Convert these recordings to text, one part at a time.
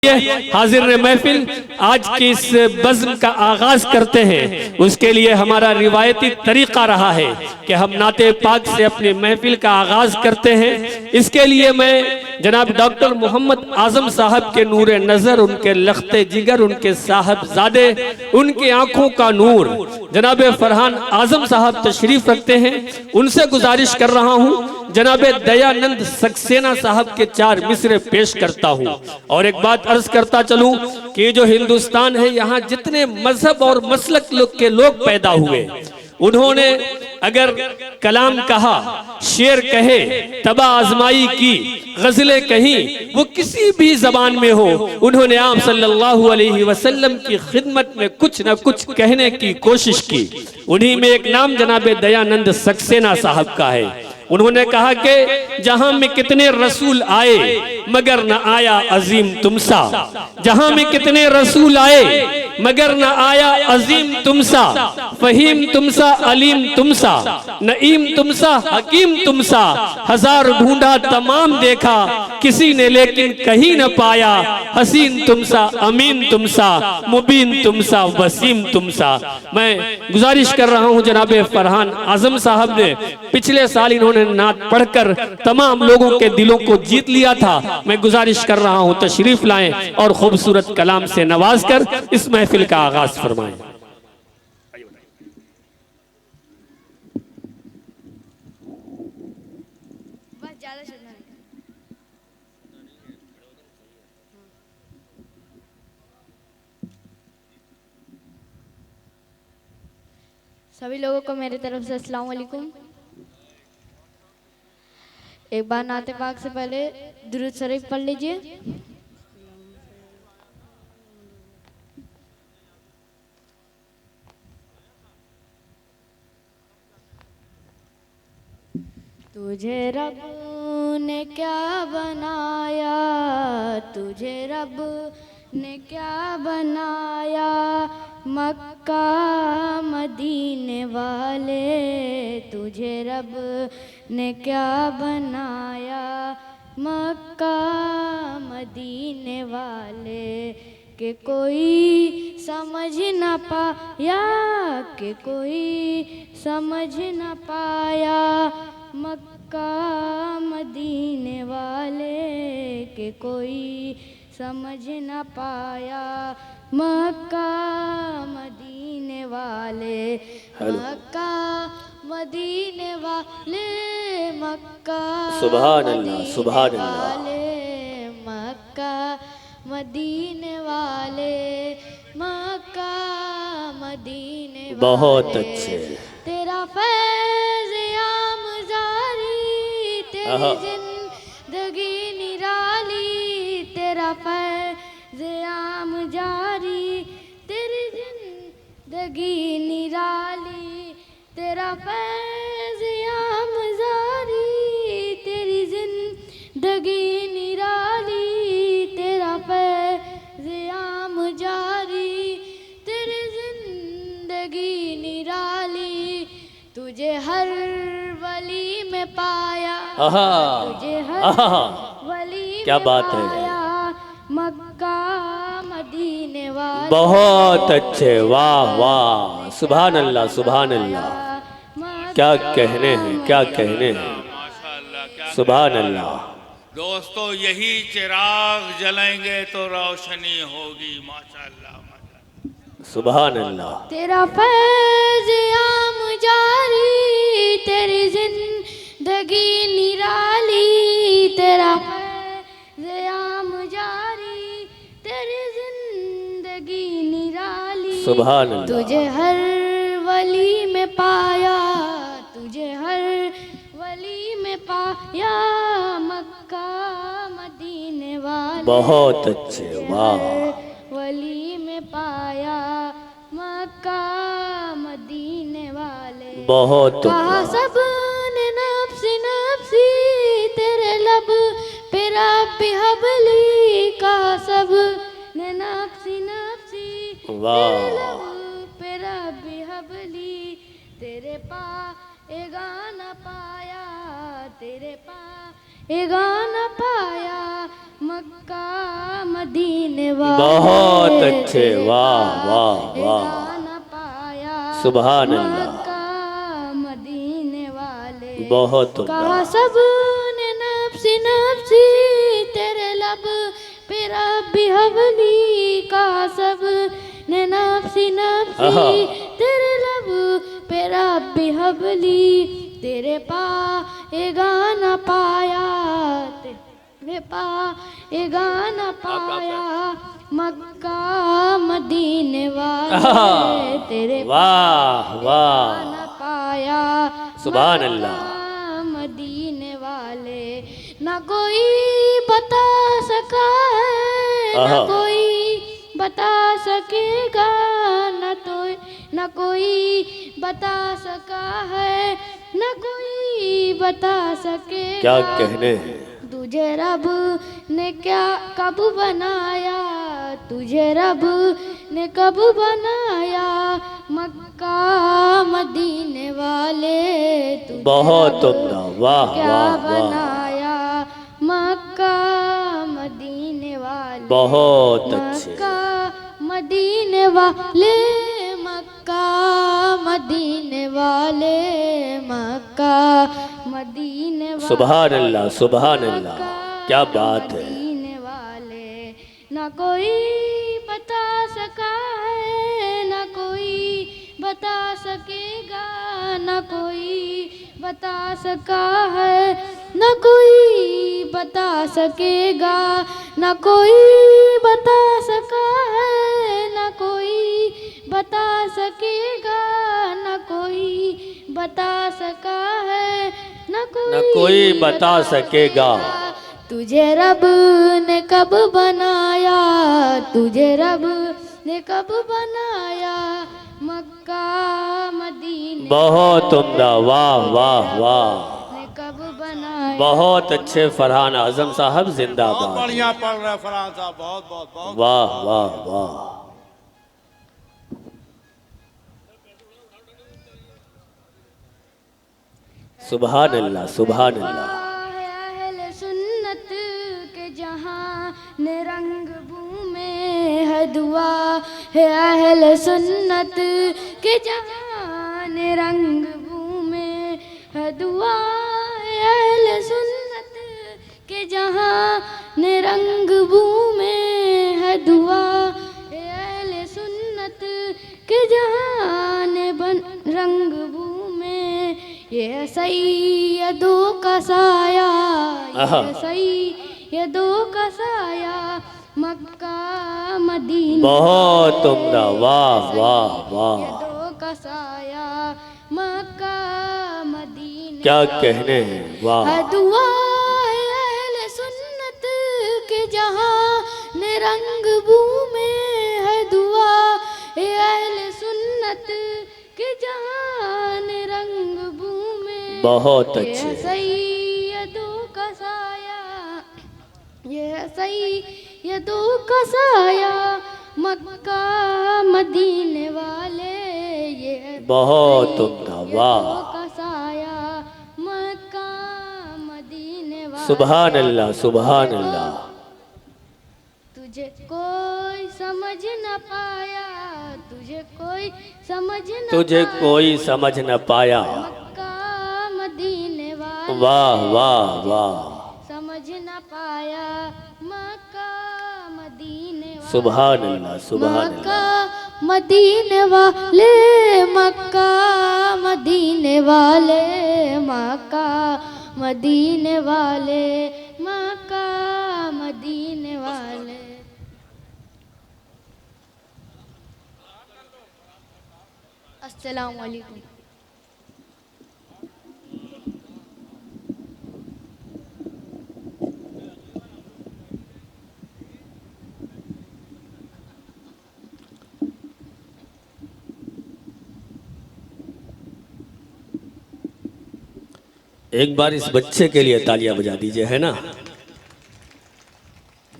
आइए हाजिर महफिल आज की इस बज़्म का आगाज करते हैं। उसके लिए हमारा रिवायती तरीका रहा है कि हम नाते पाक से अपनी महफिल का आगाज करते हैं। इसके लिए मैं जनाब डॉक्टर मोहम्मद आजम साहब के नूरे नजर, उनके लख्ते जिगर, उनके साहबजादे, उनकी आंखों का नूर जनाब फरहान आजम साहब तशरीफ रखते हैं। उनसे गुजारिश कर रहा हूं जनाब दयानंद सक्सेना साहब के 4 मिसरे पेश करता हूं। और एक बात अर्ज करता चलूं कि जो हिंदुस्तान है, यहाँ जितने मजहब और मसलक के लोग पैदा हुए, उन्होंने अगर कलाम कहा, शेर कहे, तबा आजमाई की, गजलें कहीं, वो किसी भी जबान में हो, उन्होंने आप सल्लल्लाहु अलैहि वसल्लम की खिदमत में कुछ न कुछ कहने की कोशिश की। उन्हीं में एक नाम जनाब दयानंद सक्सेना साहब का है। उन्होंने कहा कि जहां में कितने रसूल आए मगर न आया अजीम तुमसा, जहां में कितने रसूल आए मगर न आया अजीम तुमसा, फहीम तुमसा, अलीम तुमसा, नईम तुमसा, हकीम तुमसा, हजार ढूंढा तमाम देखा, किसी ने लेकिन कहीं न पाया, हसीन तुमसा, अमीन तुमसा, मुबीन तुमसा, वसीम तुमसा। मैं गुजारिश कर रहा हूं जनाब फरहान आजम साहब ने पिछले साल इन्होंने नात पढ़कर तमाम लोगों के दिलों को जीत लिया था। मैं गुजारिश कर रहा हूं तशरीफ लाएं और खूबसूरत कलाम से नवाज कर इस महफिल का आगाज फरमाएं। सभी लोगों को मेरी तरफ से अस्सलाम वालेकुम। एक बार नाते पाक से पहले दुरूद शरीफ पढ़ लीजिए। तुझे रब ने क्या बनाया, तुझे रब ने क्या बनाया, मक्का मदीने वाले, तुझे रब ने क्या बनाया, मक्का मदीने वाले, कि कोई समझ न पाया, कि कोई समझ न पाया, मक्का मदीने वाले, कि कोई समझ न पाया, मक्का मदीने वाले, मक्का मदीने वाले, मक्का सुभान अल्लाह, सुभान अल्लाह, वाले, मक्का मदीने वाले, मक्का मदीने वाले। बहुत अच्छे। तेरा फैज़ आम जारी, तेरी जिंदगी निराली, तेरा फैज़ आम जारी, तेरी जिंदगी निराली, तेरा फैज़ आम जारी, तेरी जिंदगी निराली, तेरा फैज़ आम जारी, तेरी जिंदगी निराली, तुझे हर वली में पाया, तुझे हर वली क्या में बात है, पाया, मक्का मदीने वाले। बहुत अच्छे, वाह वाह, सुभान अल्लाह, सुभान अल्लाह, क्या कहने हैं, क्या कहने हैं, सुभान अल्लाह। दोस्तों यही चिराग जलाएंगे तो रोशनी होगी, माशाअल्लाह, सुभान अल्लाह। तेरा फैज़ आम जारी, तेरी जिंदगी निराली, तेरा फैज़ आम जारी, तेरी जिंदगी निराली, सुभान अल्लाह। तुझे हर वली में पाया, तुझे हर वली में पाया, मक्का मदीने वाले, बहुत अच्छे, वाह, वली में पाया, मक्का मदीने वाले। बहुत कहा सब ने नफ्सी नफ्सी, तेरे लब पे रब्बी हबली, कहा सब ने नफ्सी नफ्सी, तेरे लब पे रब्बी हबली, तेरे पाएगा न पाया, तेरे पाएगा न पाया, मक्का मदीने वाले बहुत अच्छे, तेरे वाह वाह वाह, गाना पाया सुभान अल्लाह, मक्का मदीने वाले बहुत कहा उम्दा। सब ने नफ्सी नफ्सी तेरे लब पे रब्बी हवली, कहा सब ने नफ्सी नफ्सी तेरे लब पे रब्बी हवली, तेरे पाए गाना पाया तेरे पाए गाना पाया मक्का मदीने वाले तेरे वाह वाह, गाना पाया सुभान अल्लाह, मक्का मदीने वाले ना कोई बता सका है ना कोई बता सकेगा ना कोई बता सका है ना कोई बता सकेगा। क्या कहने हैं, तुझे रब ने क्या कब बनाया, तुझे रब ने कब बनाया मक्का मदीने वाले, तुझे बहुत रब उम्दा, वाह क्या वाह वाह, बनाया मक्का मदीने वाले, बहुत अच्छे, मक्का मदीने वाले मक्का मदीने वाले मक्का मदीने वाले, सुभान अल्लाह सुभान अल्लाह, क्या बात है। मदीने वाले ना कोई बता सका है ना कोई बता सकेगा, ना कोई बता सका है ना कोई बता सकेगा, ना कोई बता सका है ना कोई बता सकेगा, ना कोई बता सका है ना कोई बता सकेगा। तुझे रब ने कब बनाया, तुझे रब ने कब बनाया मक्का मदीने बहुत उम्दा, वाह वाह वाह, ने कब बनाया। बहुत अच्छे फरहान आजम साहब, बहुत जिंदाबाद, बढ़िया पढ़ रहे हैं फरहान साहब, बहुत बहुत बहुत। वाह वाह वाह, सुभान अल्लाह सुभान अल्लाह, अहले सुन्नत के जहां ने रंग बूमे है दुआ है, अहले सुन्नत के जहां ने रंग बूमे है दुआ है, अहले सुन्नत के जहां ने रंग बूमे है दुआ है, अहले सुन्नत के जहां ने रंग बूमे, ये सैयदों का साया, ये सैयदों का साया मक्का मदीने, बहुत उम्दा, वाह वाह वाह, सैयदों का साया मक्का मदीने, क्या कहने हैं, वाह, है दुआ है अहले सुन्नत के जहां ने रंग बूमे है दुआ है, अहले सुन्नत के जहां ने रंग बूमे, बहुत ये अच्छे, सैयदों का साया, ये सैयदों का साया मक्का मदीने वाले, ये बहुत उम्दा, वाह, सैयदों का साया मक्का मदीने वाले, सुभान अल्लाह सुभान अल्लाह, तुझे कोई समझ न पाया, तुझे कोई समझ न तुझे पाया, कोई समझ न पाया, मक्का मदीने वाले, वाह वाह वाह, समझ न पाया मक्का मदीने वाले, सुभान अल्लाह सुभान मक्का अल्लाह, मदीने वाले मक्का मदीने वाले मक्का मदीने वाले मक्का मदीने वाले। अस्सलाम वालेकुम। एक बार इस बच्चे के लिए तालियां बजा दीजिए, है ना।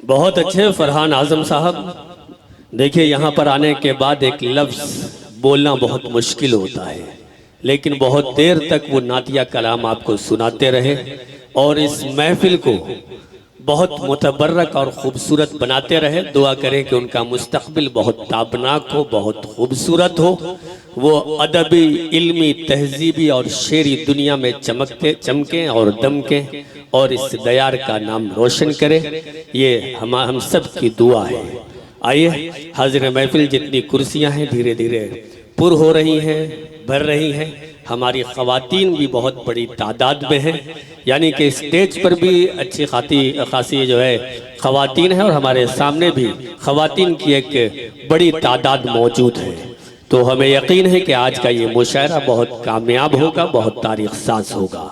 बहुत अच्छे फरहान आजम साहब। देखिए, यहाँ पर आने के बाद एक लफ्ज़ बोलना बहुत मुश्किल होता है, लेकिन बहुत देर तक वो नातिया कलाम आपको सुनाते रहे और इस महफिल को बहुत मुतबर्रक और ख़ूबसूरत बनाते रहे। दुआ करें कि उनका मुस्तक़बिल बहुत ताबनाक हो, बहुत खूबसूरत हो। वो अदबी, इल्मी, तहजीबी और शेरी दुनिया में चमकें और दमकें और इस दयार का नाम रोशन करें। ये हम सब की दुआ है। आइए हाज़िर महफिल, जितनी कुर्सियाँ हैं धीरे धीरे पुर हो रही हैं, भर रही हैं। हमारी ख़वातीन भी बहुत बड़ी तादाद में हैं, यानी कि स्टेज पर भी अच्छी खासी जो है ख़वातीन है और हमारे सामने भी ख़वातीन की एक बड़ी तादाद मौजूद है। तो हमें यकीन है कि आज का ये मुशायरा बहुत कामयाब होगा, बहुत तारीख़ साज़ होगा।